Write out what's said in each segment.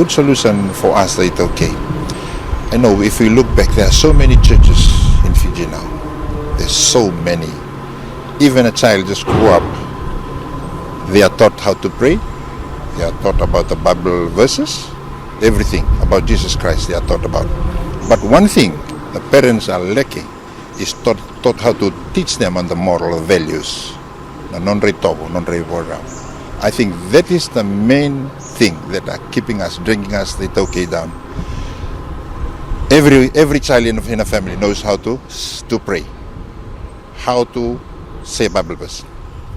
good solution for us, the i-Taukei. I know if we look back, there are so many churches in Fiji now. There's so many. Even a child just grew up, they are taught how to pray, they are taught about the Bible verses, everything about Jesus Christ they are taught about. But one thing the parents are lacking is taught how to teach them on the moral values. I think that is the main thing that are keeping us, drinking us, the i-Taukei down. Every child in a family knows how to pray, how to say Bible verse.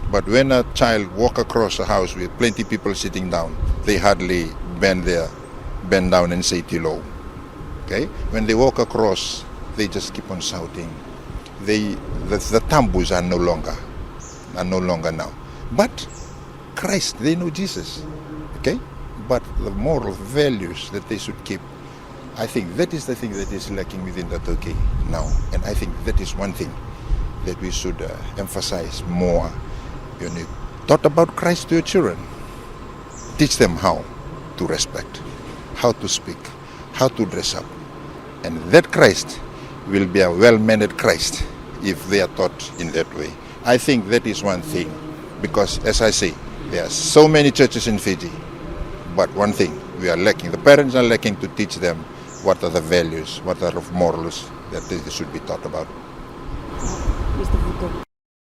But when a child walk across a house with plenty people sitting down, they hardly bend down and say tilo. Okay? When they walk across, they just keep on shouting. The tambus are no longer now. But Christ, they know Jesus. Okay? But the moral values that they should keep, I think that is the thing that is lacking within the i-Taukei now. And I think that is one thing that we should emphasize more. You need talk about Christ to your children. Teach them how to respect, how to speak, how to dress up. And that Christ will be a well-mannered Christ if they are taught in that way. I think that is one thing, because as I say, there are so many churches in Fiji, but one thing we are lacking, the parents are lacking to teach them what are the values, what are the morals that they should be taught about. Mr. Vuto,